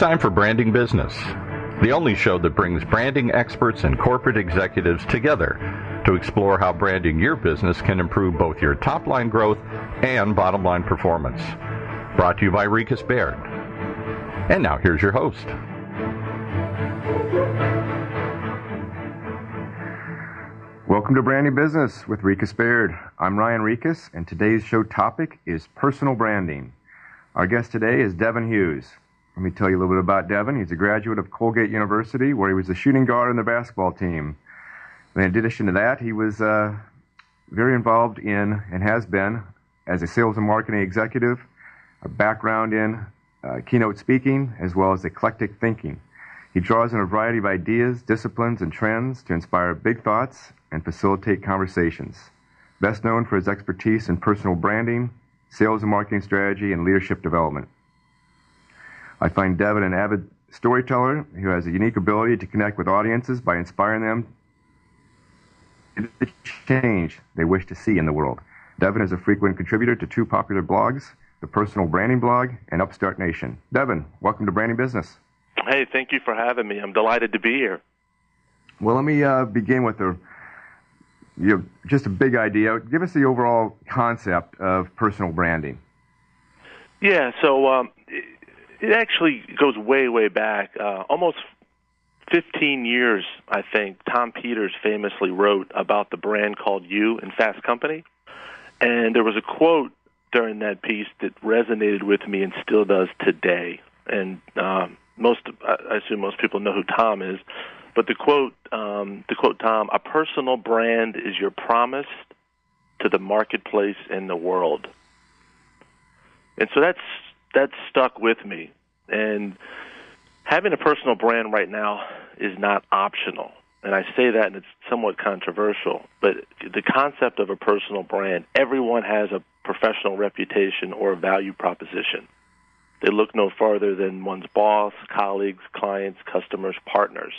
time for Branding Business, the only show that brings branding experts and corporate executives together to explore how branding your business can improve both your top-line growth and bottom-line performance. Brought to you by Rieches Baird. And now here's your host. Welcome to Branding Business with Rieches Baird. I'm Ryan Rieches, and today's show topic is personal branding. Our guest today is Devin Hughes. Let me tell you a little bit about Devin. He's a graduate of Colgate University, where he was the shooting guard on the basketball team. And in addition to that, he was very involved in, and has been, as a sales and marketing executive, a background in keynote speaking, as well as eclectic thinking. He draws on a variety of ideas, disciplines, and trends to inspire big thoughts and facilitate conversations. Best known for his expertise in personal branding, sales and marketing strategy, and leadership development. I find Devin an avid storyteller who has a unique ability to connect with audiences by inspiring them to the change they wish to see in the world. Devin is a frequent contributor to two popular blogs, the Personal Branding Blog and Upstart Nation. Devin, welcome to Branding Business. Hey, thank you for having me. I'm delighted to be here. Well, let me begin with just a big idea. Give us the overall concept of personal branding. Yeah, so it actually goes way, way back. Almost 15 years, I think, Tom Peters famously wrote about the brand called You in Fast Company. And there was a quote during that piece that resonated with me and still does today. And I assume most people know who Tom is. But to quote Tom, a personal brand is your promise to the marketplace and the world. And so that's stuck with me. And having a personal brand right now is not optional. And I say that, and it's somewhat controversial, but the concept of a personal brand, everyone has a professional reputation or a value proposition. They look no farther than one's boss, colleagues, clients, customers, partners.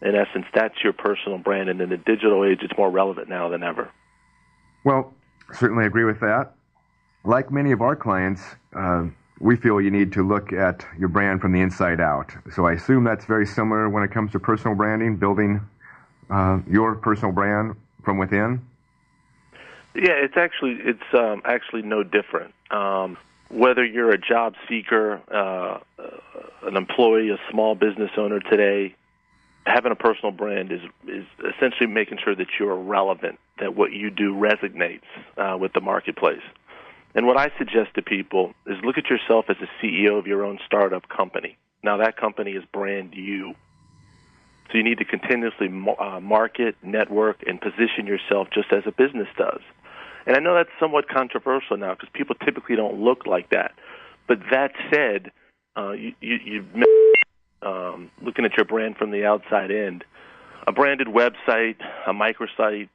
In essence, that's your personal brand, and in the digital age, it's more relevant now than ever. Well, certainly agree with that. Like many of our clients, we feel you need to look at your brand from the inside out. So I assume that's very similar when it comes to personal branding, building your personal brand from within. Yeah, it's actually no different. Whether you're a job seeker, an employee, a small business owner today, having a personal brand is essentially making sure that you're relevant, that what you do resonates with the marketplace. And what I suggest to people is look at yourself as a CEO of your own startup company. Now that company is brand you. So you need to continuously market, network, and position yourself just as a business does. And I know that's somewhat controversial now because people typically don't look like that. But that said, looking at your brand from the outside in, a branded website, a microsite,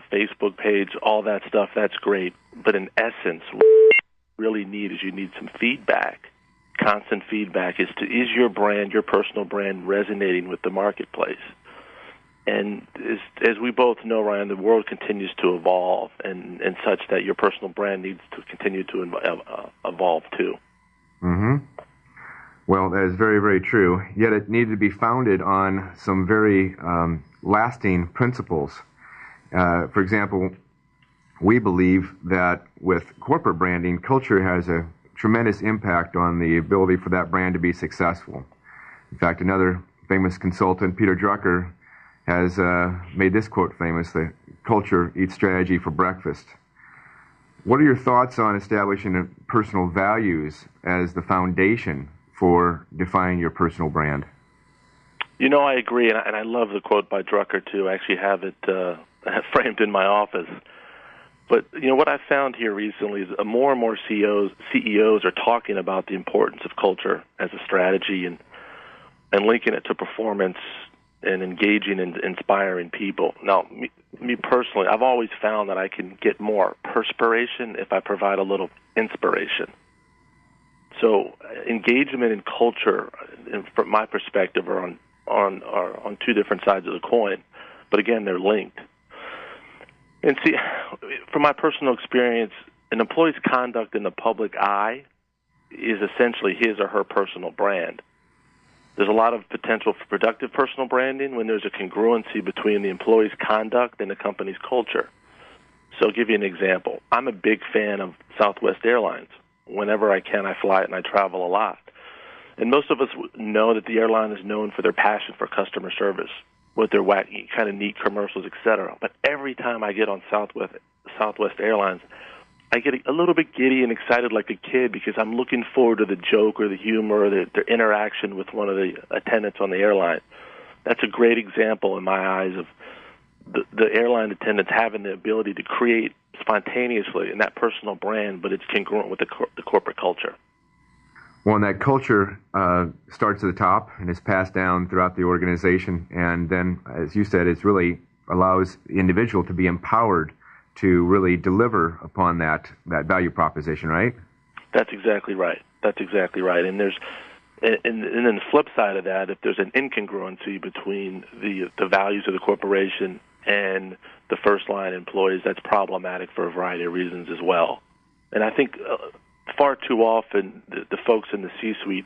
Facebook page, all that stuff, that's great. But in essence, what you really need is you need some feedback. Constant feedback is your brand, your personal brand, resonating with the marketplace? And as we both know, Ryan, the world continues to evolve and such that your personal brand needs to continue to evolve too. Mm-hmm. Well, that is very, very true. Yet it needed to be founded on some very lasting principles. For example, we believe that with corporate branding, culture has a tremendous impact on the ability for that brand to be successful. In fact, another famous consultant, Peter Drucker, has made this quote famous: "The culture eats strategy for breakfast." What are your thoughts on establishing personal values as the foundation for defining your personal brand? You know, I agree, and I love the quote by Drucker, too. I actually have it framed in my office. But, you know, what I found here recently is more and more CEOs are talking about the importance of culture as a strategy and linking it to performance and engaging and inspiring people. Now, me personally, I've always found that I can get more perspiration if I provide a little inspiration. So engagement and culture, from my perspective, are on two different sides of the coin, but again, they're linked. And see, from my personal experience, an employee's conduct in the public eye is essentially his or her personal brand. There's a lot of potential for productive personal branding when there's a congruency between the employee's conduct and the company's culture. So I'll give you an example. I'm a big fan of Southwest Airlines. Whenever I can, I fly it and I travel a lot. And most of us know that the airline is known for their passion for customer service, with their wacky, kind of neat commercials, etc. But every time I get on Southwest Airlines, I get a little bit giddy and excited like a kid because I'm looking forward to the joke or the humor or their interaction with one of the attendants on the airline. That's a great example in my eyes of the airline attendants having the ability to create spontaneously in that personal brand, but it's congruent with the corporate culture. Well, and that culture starts at the top and is passed down throughout the organization. And then, as you said, it really allows the individual to be empowered to really deliver upon that value proposition, right? That's exactly right. And there's, and then the flip side of that, if there's an incongruency between the values of the corporation and the first line employees, that's problematic for a variety of reasons as well. And I think far too often the folks in the C-suite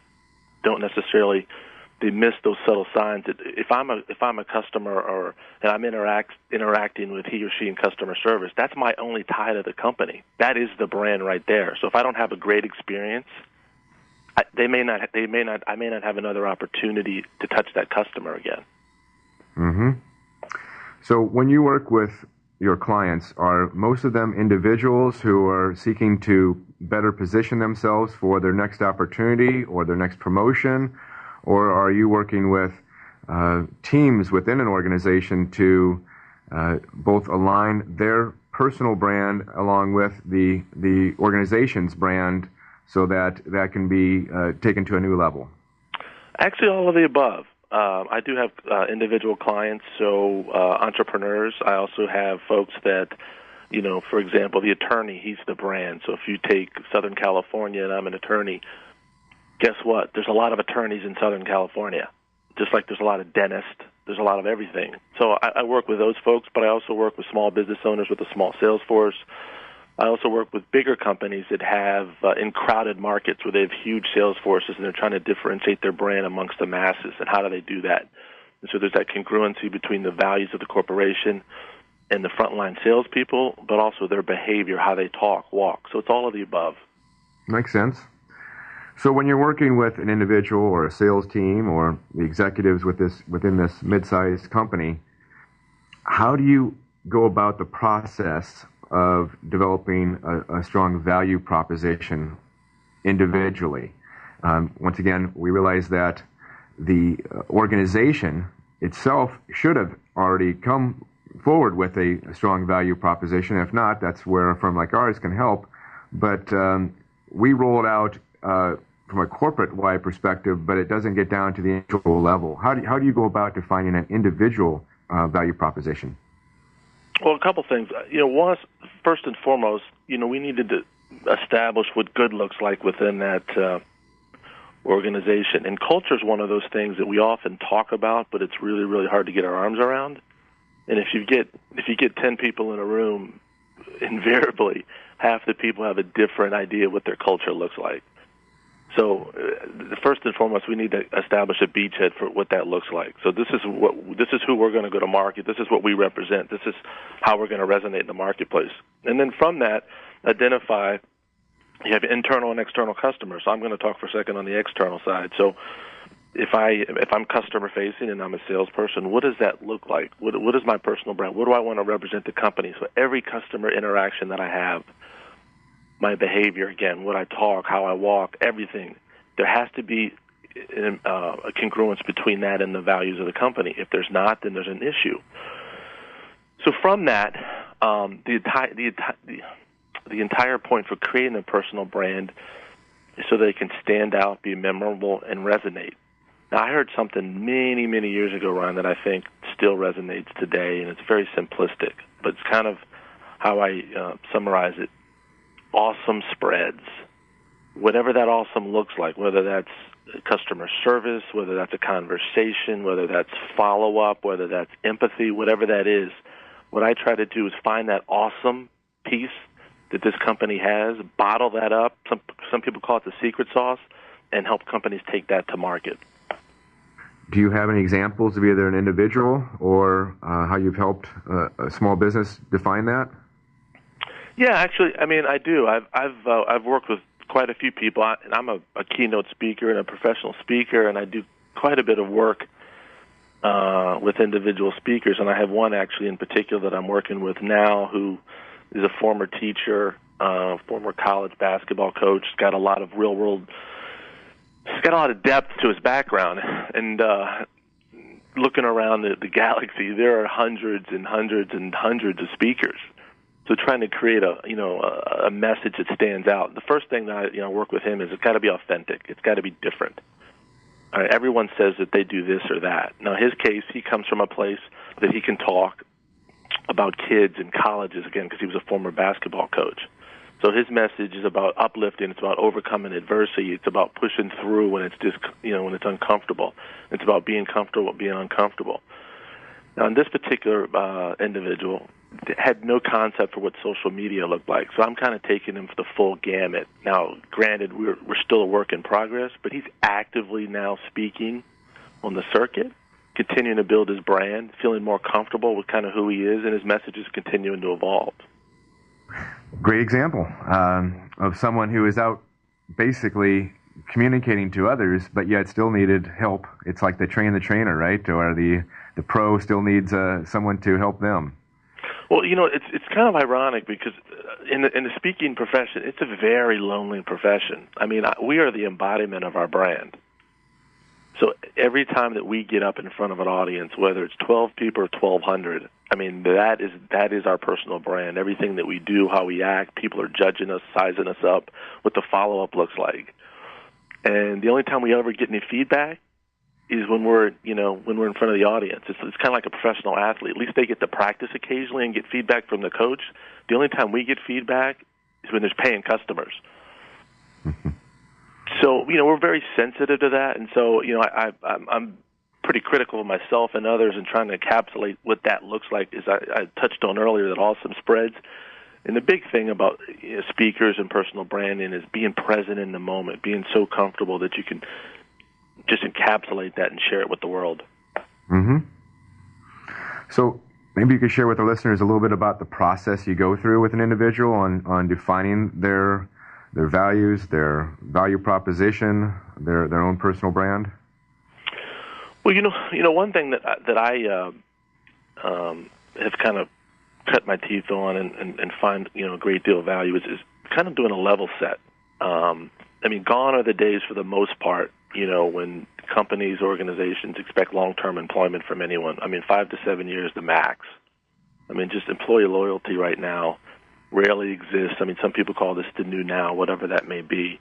don't necessarily, they miss those subtle signs. That if I'm a customer and I'm interacting with he or she in customer service, that's my only tie to the company. That is the brand right there. So if I don't have a great experience, I may not have another opportunity to touch that customer again. Mm-hmm. So when you work with your clients, are most of them individuals who are seeking to better position themselves for their next opportunity or their next promotion? Or are you working with teams within an organization to both align their personal brand along with the organization's brand so that can be taken to a new level? Actually, all of the above. I do have individual clients, so entrepreneurs. I also have folks that, for example, the attorney, he's the brand. So if you take Southern California and I'm an attorney, guess what? There's a lot of attorneys in Southern California, just like there's a lot of dentists. There's a lot of everything. So I work with those folks, but I also work with small business owners with a small sales force. I also work with bigger companies that have in crowded markets where they have huge sales forces and they're trying to differentiate their brand amongst the masses. And how do they do that? And so there's that congruency between the values of the corporation and the frontline salespeople, but also their behavior, how they talk, walk. So it's all of the above. Makes sense. So when you're working with an individual or a sales team or the executives within this mid-sized company, how do you go about the process of developing a strong value proposition individually? Once again, we realize that the organization itself should have already come forward with a strong value proposition. If not, that's where a firm like ours can help. But we roll it out from a corporate-wide perspective, but it doesn't get down to the individual level. How do you go about defining an individual value proposition? Well, a couple things. First and foremost, we needed to establish what good looks like within that organization. And culture is one of those things that we often talk about, but it's really, really hard to get our arms around. And if you get 10 people in a room, invariably half the people have a different idea what their culture looks like. So, first and foremost, we need to establish a beachhead for what that looks like. So this is who we're going to go to market. This is what we represent. This is how we're going to resonate in the marketplace. And then from that, identify. You have internal and external customers. So I'm going to talk for a second on the external side. So if I'm customer facing and I'm a salesperson, what does that look like? What is my personal brand? What do I want to represent the company? So every customer interaction that I have, my behavior, again, what I talk, how I walk, everything, there has to be a congruence between that and the values of the company. If there's not, then there's an issue. So from that, the entire point for creating a personal brand is so they can stand out, be memorable, and resonate. Now, I heard something many, many years ago, Ryan, that I think still resonates today, and it's very simplistic, but it's kind of how I summarize it. Awesome spreads. Whatever that awesome looks like, whether that's customer service, whether that's a conversation, whether that's follow-up, whether that's empathy, whatever that is, what I try to do is find that awesome piece that this company has, bottle that up, some people call it the secret sauce, and help companies take that to market. do you have any examples of either an individual or how you've helped a small business define that? Yeah, actually, I mean, I do. I've worked with quite a few people, and I'm a keynote speaker and a professional speaker, and I do quite a bit of work with individual speakers, and I have one actually in particular that I'm working with now who is a former teacher, former college basketball coach. He's got a lot of he's got a lot of depth to his background, and looking around the galaxy, there are hundreds and hundreds and hundreds of speakers. So trying to create a message that stands out. The first thing that I work with him is it's got to be authentic. It's got to be different. All right, everyone says that they do this or that. Now, in his case, he comes from a place that he can talk about kids and colleges, again, because he was a former basketball coach. So his message is about uplifting. It's about overcoming adversity. It's about pushing through when it's just, when it's uncomfortable. It's about being comfortable, being uncomfortable. Now, in this particular individual, had no concept for what social media looked like. So I'm kind of taking him for the full gamut. Now, granted, we're still a work in progress, but he's actively now speaking on the circuit, continuing to build his brand, feeling more comfortable with kind of who he is, and his message is continuing to evolve. Great example of someone who is out basically communicating to others, but yet still needed help. It's like the train the trainer, right? Or the pro still needs someone to help them. Well, it's kind of ironic because in the speaking profession, it's a very lonely profession. I mean, we are the embodiment of our brand. So every time that we get up in front of an audience, whether it's 12 people or 1,200, I mean, that is our personal brand. Everything that we do, how we act, people are judging us, sizing us up, what the follow-up looks like. And the only time we ever get any feedback is when we're in front of the audience. It's kind of like a professional athlete. At least they get to practice occasionally and get feedback from the coach. The only time we get feedback is when there's paying customers. So, we're very sensitive to that. And so, I'm pretty critical of myself and others in trying to encapsulate what that looks like. As I touched on earlier, that awesome spreads. And the big thing about speakers and personal branding is being present in the moment, being so comfortable that you can just encapsulate that and share it with the world. Mm-hmm. So maybe you could share with our listeners a little bit about the process you go through with an individual on defining their values, their value proposition, their own personal brand. Well, one thing that I have kind of cut my teeth on and find a great deal of value is kind of doing a level set. Gone are the days for the most part, when companies, organizations expect long-term employment from anyone. 5 to 7 years the max. Just employee loyalty right now rarely exists. Some people call this the new now, whatever that may be.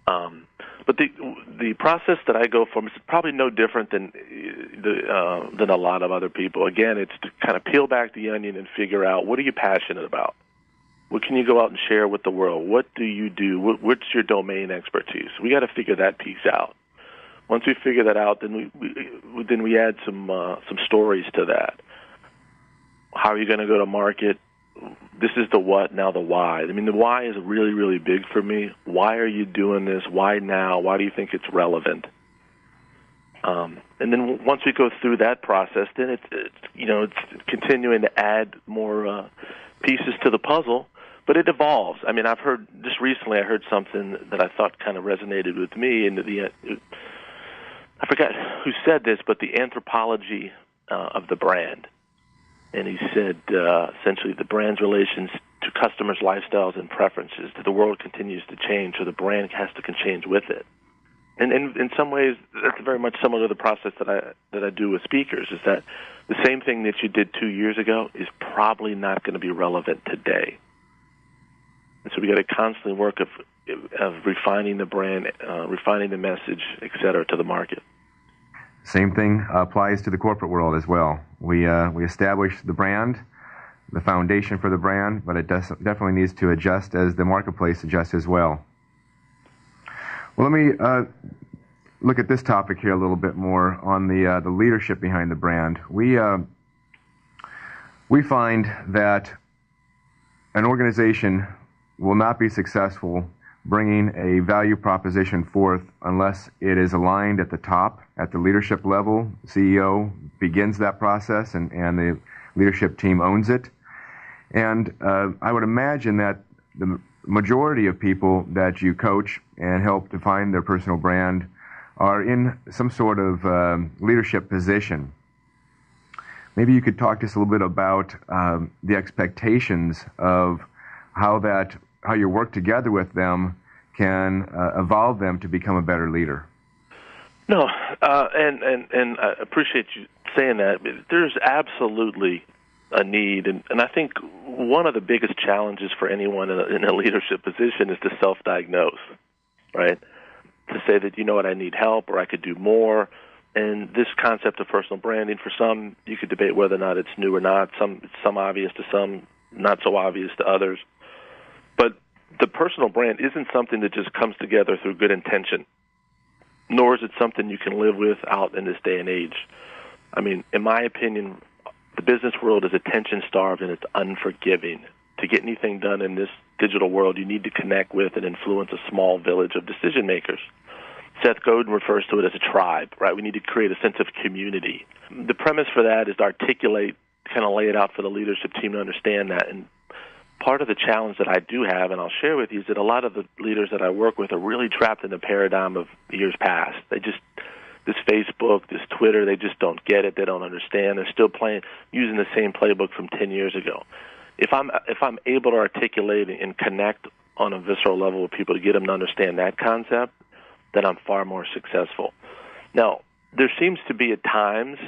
But the process that I go from is probably no different than a lot of other people. Again, it's to kind of peel back the onion and figure out, what are you passionate about? What can you go out and share with the world? What do you do? What's your domain expertise? We got to figure that piece out. Once we figure that out, then we add some stories to that. How are you going to go to market? This is the what, now the why. The why is really, really big for me. Why are you doing this? Why now? Why do you think it's relevant? And then once we go through that process, then it's continuing to add more pieces to the puzzle. But it evolves. I've heard, just recently I heard something that I thought kind of resonated with me. And I forgot who said this, but the anthropology of the brand. And he said, essentially, the brand's relations to customers' lifestyles and preferences. The world continues to change, so the brand has to change with it. And in some ways, that's very much similar to the process that I do with speakers, is that the same thing that you did 2 years ago is probably not going to be relevant today. And so we got to constantly work of refining the brand, refining the message, et cetera, to the market. Same thing applies to the corporate world as well. We establish the brand, the foundation for the brand, but it definitely needs to adjust as the marketplace adjusts as well. Well, let me look at this topic here a little bit more on the leadership behind the brand. We find that an organization will not be successful bringing a value proposition forth unless it is aligned at the top, at the leadership level. CEO begins that process, and the leadership team owns it. And I would imagine that the majority of people that you coach and help define their personal brand are in some sort of leadership position. Maybe you could talk to us a little bit about the expectations of how your work together with them can evolve them to become a better leader. No, and I appreciate you saying that. There's absolutely a need, and I think one of the biggest challenges for anyone in a leadership position is to self-diagnose, right? To say that, you know what, I need help, or I could do more. And this concept of personal branding, for some, you could debate whether or not it's new or not. Some obvious to some, not so obvious to others. But the personal brand isn't something that just comes together through good intention, nor is it something you can live with out in this day and age. I mean, in my opinion, the business world is attention-starved and it's unforgiving. To get anything done in this digital world, you need to connect with and influence a small village of decision-makers. Seth Godin refers to it as a tribe, right? We need to create a sense of community. The premise for that is to articulate, kind of lay it out for the leadership team to understand that. And part of the challenge that I do have, and I'll share with you, is that a lot of the leaders that I work with are really trapped in the paradigm of years past. This Facebook, this Twitter, they just don't get it. They don't understand. They're still using the same playbook from 10 years ago. If I'm able to articulate and connect on a visceral level with people to get them to understand that concept, then I'm far more successful. Now, there seems to be at times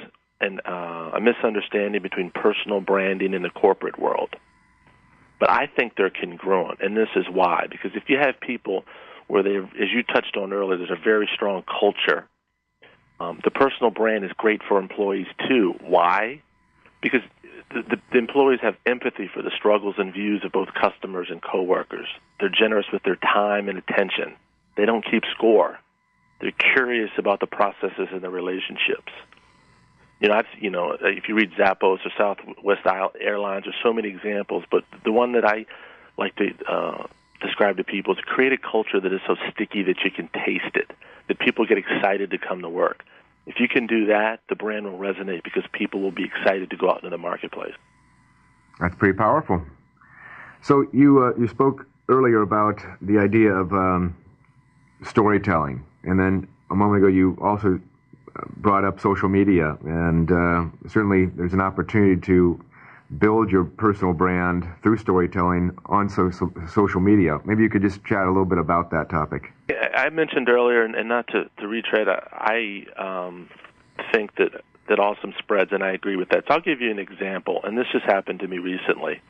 a misunderstanding between personal branding and the corporate world. But I think they're congruent, and this is why. Because if you have people where they, as you touched on earlier, there's a very strong culture. The personal brand is great for employees too. Why? Because the employees have empathy for the struggles and views of both customers and coworkers. They're generous with their time and attention. They don't keep score. They're curious about the processes and the relationships. If you read Zappos or Southwest Airlines, there's so many examples, but the one that I like to describe to people is to create a culture that is so sticky that you can taste it, that people get excited to come to work. If you can do that, the brand will resonate because people will be excited to go out into the marketplace. That's pretty powerful. So you spoke earlier about the idea of storytelling, and then a moment ago you also brought up social media, and certainly there's an opportunity to build your personal brand through storytelling on social media. Maybe you could just chat a little bit about that topic. I mentioned earlier, and not to retread, I think that awesome spreads, and I agree with that. So I'll give you an example, and this just happened to me recently.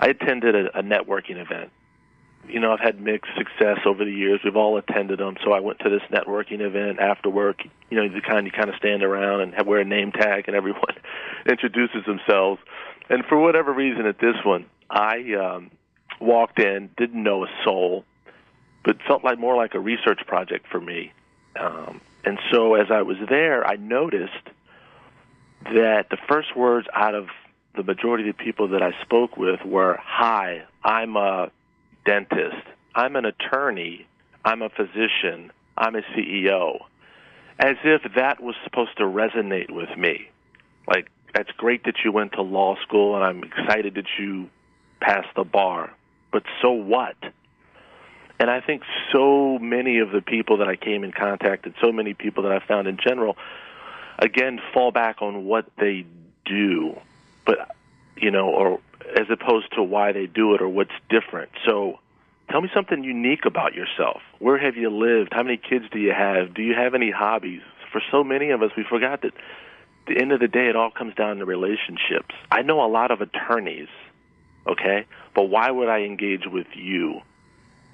I attended a networking event. I've had mixed success over the years. We've all attended them. So I went to this networking event after work. You kind of stand around and wear a name tag, and everyone introduces themselves. And for whatever reason at this one, I walked in, didn't know a soul, but felt more like a research project for me. And so as I was there, I noticed that the first words out of the majority of the people that I spoke with were, "Hi, I'm a dentist, I'm an attorney, I'm a physician, I'm a CEO," as if that was supposed to resonate with me. Like, that's great that you went to law school, and I'm excited that you passed the bar, but so what? And I think so many of the people that I came in contact and so many people that I found in general, again, fall back on what they do, but, or as opposed to why they do it or what's different. So tell me something unique about yourself. Where have you lived? How many kids do you have? Do you have any hobbies? For so many of us, we forgot that at the end of the day, it all comes down to relationships. I know a lot of attorneys, okay, but why would I engage with you?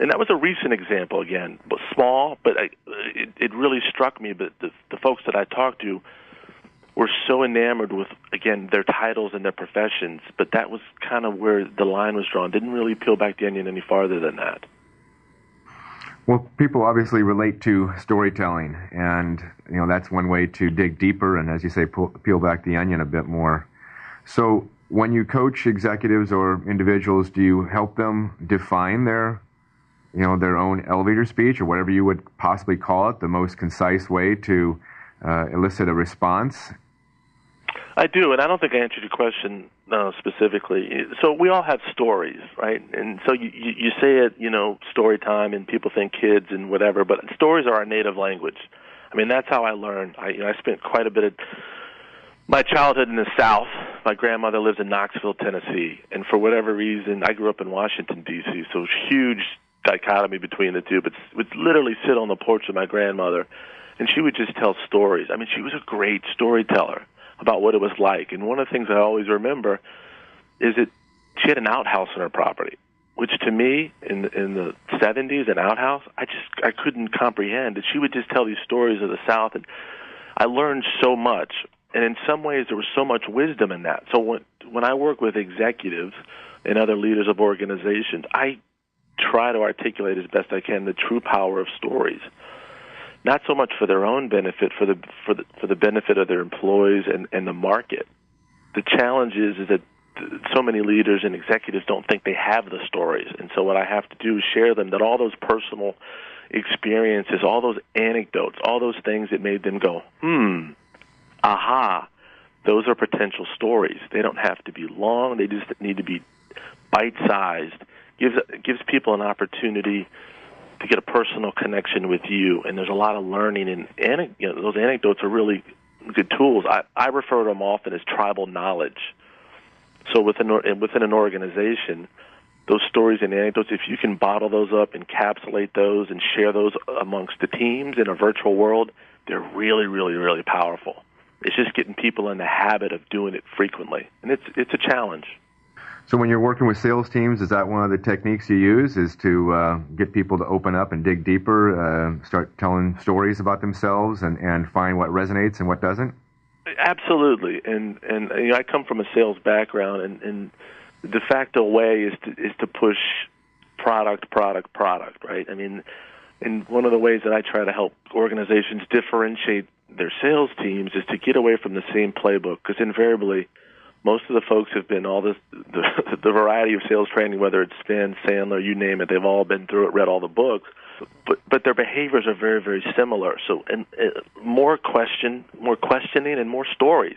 And that was a recent example, again, but small, but it really struck me. But the folks that I talked to were so enamored with, again, their titles and their professions, but that was kind of where the line was drawn. Didn't really peel back the onion any farther than that. Well, people obviously relate to storytelling, and that's one way to dig deeper and, as you say, peel back the onion a bit more. So when you coach executives or individuals, do you help them define their their own elevator speech or whatever you would possibly call it, the most concise way to elicit a response? I do, and I don't think I answered your question specifically. So we all have stories, right? And so you say it, story time, and people think kids and whatever, but stories are our native language. I mean, that's how I learned. I spent quite a bit of my childhood in the South. My grandmother lives in Knoxville, Tennessee, and for whatever reason, I grew up in Washington, D.C., so huge dichotomy between the two, but would literally sit on the porch of my grandmother, and she would just tell stories. I mean, she was a great storyteller about what it was like. And one of the things I always remember is that she had an outhouse on her property, which to me, in the 70s, an outhouse, I couldn't comprehend. And she would just tell these stories of the South, and I learned so much. And in some ways, there was so much wisdom in that. So when I work with executives and other leaders of organizations, I try to articulate as best I can the true power of stories. Not so much for their own benefit, for the benefit of their employees and the market. The challenge is that so many leaders and executives don't think they have the stories. And so what I have to do is share them, that all those personal experiences, all those anecdotes, all those things that made them go, aha, those are potential stories. They don't have to be long. They just need to be bite-sized. Gives people an opportunity to get a personal connection with you, and there's a lot of learning, and those anecdotes are really good tools. I refer to them often as tribal knowledge. So within an organization, those stories and anecdotes, if you can bottle those up, encapsulate those, and share those amongst the teams in a virtual world, they're really, really, really powerful. It's just getting people in the habit of doing it frequently, and it's a challenge. So when you're working with sales teams, is that one of the techniques you use, is to get people to open up and dig deeper, start telling stories about themselves and find what resonates and what doesn't? Absolutely. And I come from a sales background, and the de facto way is to push product, right? I mean, and one of the ways that I try to help organizations differentiate their sales teams is to get away from the same playbook, because invariably most of the folks have been the variety of sales training, whether it's Stan, Sandler, you name it, they've all been through it, read all the books, but their behaviors are very, very similar. So, and more questioning and more stories.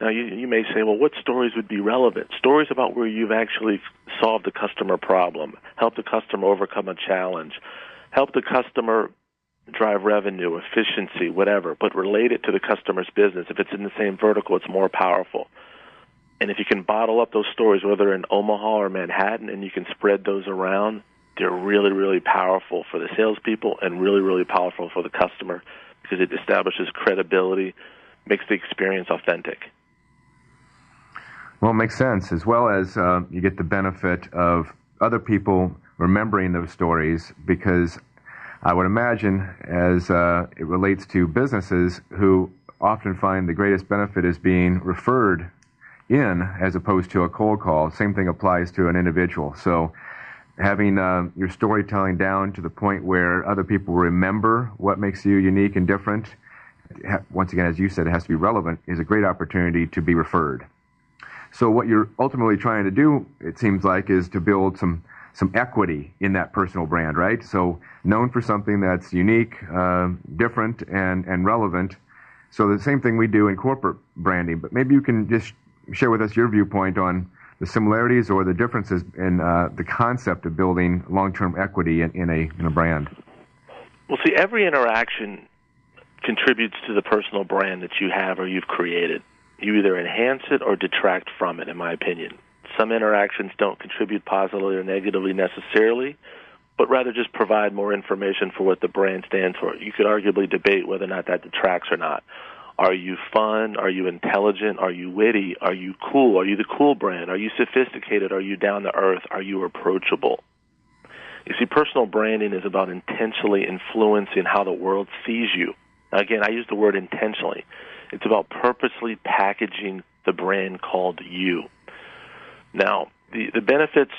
Now, you may say, well, what stories would be relevant? Stories about where you've actually solved a customer problem, helped the customer overcome a challenge, helped the customer drive revenue, efficiency, whatever, but relate it to the customer's business. If it's in the same vertical, it's more powerful. And if you can bottle up those stories, whether in Omaha or Manhattan, and you can spread those around, they're really, really powerful for the salespeople and really, really powerful for the customer, because it establishes credibility, makes the experience authentic. Well, it makes sense, as well as you get the benefit of other people remembering those stories, because I would imagine, as it relates to businesses who often find the greatest benefit is being referred in as opposed to a cold call. Same thing applies to an individual. So having your storytelling down to the point where other people remember what makes you unique and different, once again, as you said, it has to be relevant, is a great opportunity to be referred. So what you're ultimately trying to do, it seems like, is to build some equity in that personal brand, right? So known for something that's unique, different, and relevant. So the same thing we do in corporate branding, but maybe you can just share with us your viewpoint on the similarities or the differences in the concept of building long-term equity in a brand. Well, see, every interaction contributes to the personal brand that you have or you've created. You either enhance it or detract from it, in my opinion. Some interactions don't contribute positively or negatively necessarily, but rather just provide more information for what the brand stands for. You could arguably debate whether or not that detracts or not. Are you fun? Are you intelligent? Are you witty? Are you cool? Are you the cool brand? Are you sophisticated? Are you down to earth? Are you approachable? You see, personal branding is about intentionally influencing how the world sees you. Now, again, I use the word intentionally. It's about purposely packaging the brand called you. Now, the benefits,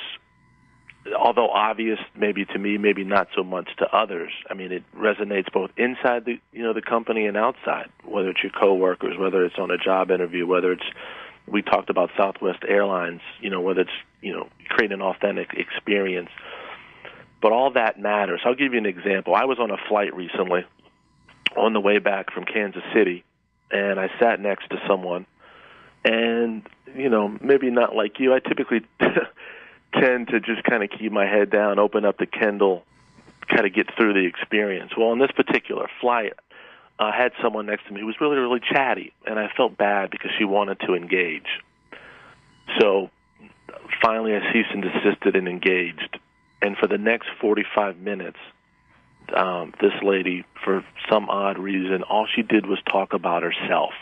although obvious maybe to me, maybe not so much to others. I mean, it resonates both inside the company and outside, whether it's your coworkers, whether it's on a job interview, whether it's, we talked about Southwest Airlines, whether it's, creating an authentic experience. But all that matters. I'll give you an example. I was on a flight recently on the way back from Kansas City, and I sat next to someone. And, maybe not like you, I typically tend to just kind of keep my head down, open up the Kindle, kind of get through the experience. Well, on this particular flight, I had someone next to me who was really, really chatty, and I felt bad because she wanted to engage. So finally I ceased and desisted and engaged. And for the next 45 minutes, this lady, for some odd reason, all she did was talk about herself.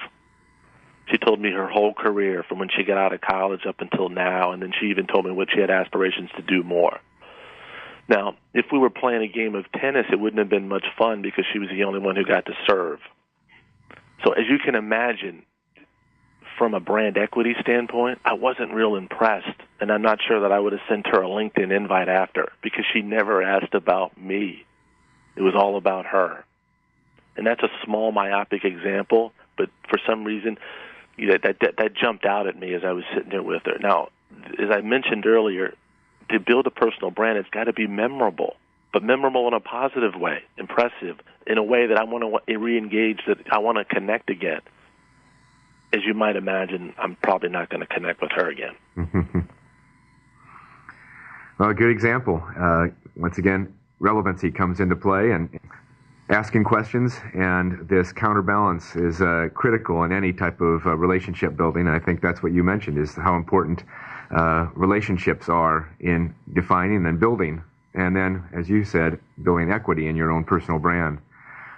She told me her whole career from when she got out of college up until now, and then she even told me what she had aspirations to do more. Now, if we were playing a game of tennis, it wouldn't have been much fun because she was the only one who got to serve. So as you can imagine, from a brand equity standpoint, I wasn't real impressed, and I'm not sure that I would have sent her a LinkedIn invite after because she never asked about me. It was all about her. And that's a small, myopic example, but for some reason, that jumped out at me as I was sitting there with her. Now, as I mentioned earlier, to build a personal brand, it's got to be memorable, but memorable in a positive way, impressive, in a way that I want to re-engage, that I want to connect again. As you might imagine, I'm probably not going to connect with her again. Well, a good example. Once again, relevancy comes into play, and asking questions and this counterbalance is critical in any type of relationship building. And I think that's what you mentioned, is how important relationships are in defining and building, and then, as you said, building equity in your own personal brand.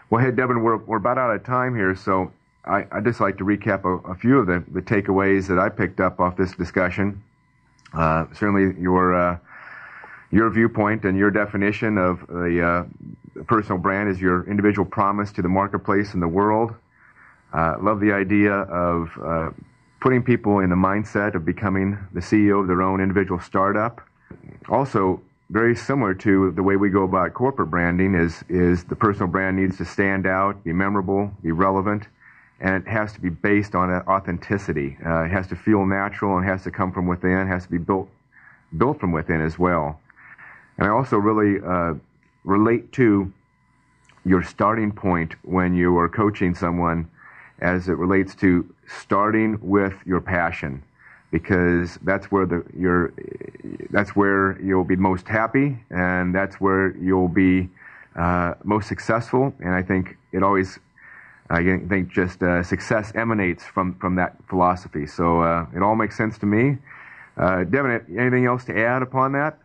Well, hey, Devin, we're about out of time here, so I'd just like to recap a few of the takeaways that I picked up off this discussion. Certainly your viewpoint and your definition of the personal brand is your individual promise to the marketplace and the world. Love the idea of putting people in the mindset of becoming the CEO of their own individual startup. Also, very similar to the way we go about corporate branding is the personal brand needs to stand out, be memorable, be relevant, and it has to be based on authenticity. It has to feel natural, and it has to come from within. It has to be built from within as well. And I also really relate to your starting point when you are coaching someone as it relates to starting with your passion, because that's where you'll be most happy, and that's where you'll be most successful. And I think success emanates from that philosophy. So it all makes sense to me. Devin, anything else to add upon that?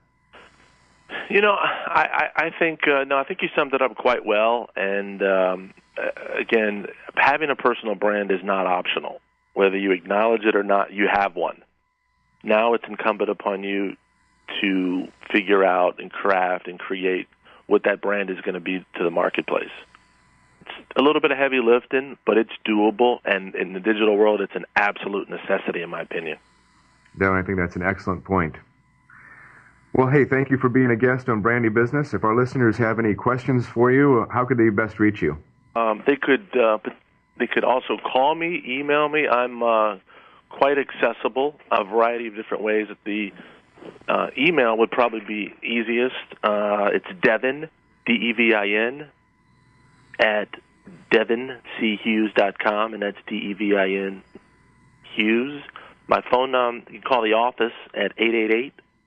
I think I think you summed it up quite well. And again, having a personal brand is not optional. Whether you acknowledge it or not, you have one. Now it's incumbent upon you to figure out and craft and create what that brand is going to be to the marketplace. It's a little bit of heavy lifting, but it's doable. And in the digital world, it's an absolute necessity, in my opinion. Devin, I think that's an excellent point. Well, hey, thank you for being a guest on Brandy Business. If our listeners have any questions for you, how could they best reach you? They could also call me, email me. I'm quite accessible, a variety of different ways. The email would probably be easiest. It's Devin, D-E-V-I-N, at devinchughes.com, and that's D-E-V-I-N Hughes. My phone number, you can call the office at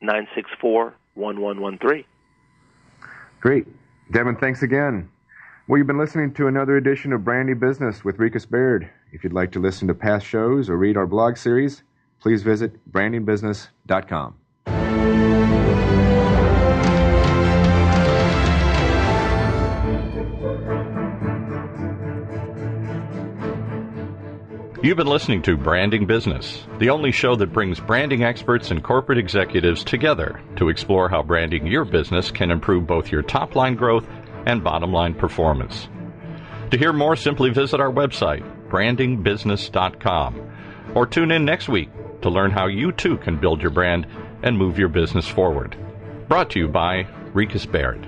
888-964-1113. Great. Devin, thanks again. Well, you've been listening to another edition of Brandy Business with Rieches Baird. If you'd like to listen to past shows or read our blog series, please visit brandingbusiness.com. You've been listening to Branding Business, the only show that brings branding experts and corporate executives together to explore how branding your business can improve both your top-line growth and bottom-line performance. To hear more, simply visit our website, brandingbusiness.com, or tune in next week to learn how you too can build your brand and move your business forward. Brought to you by Rieches Baird.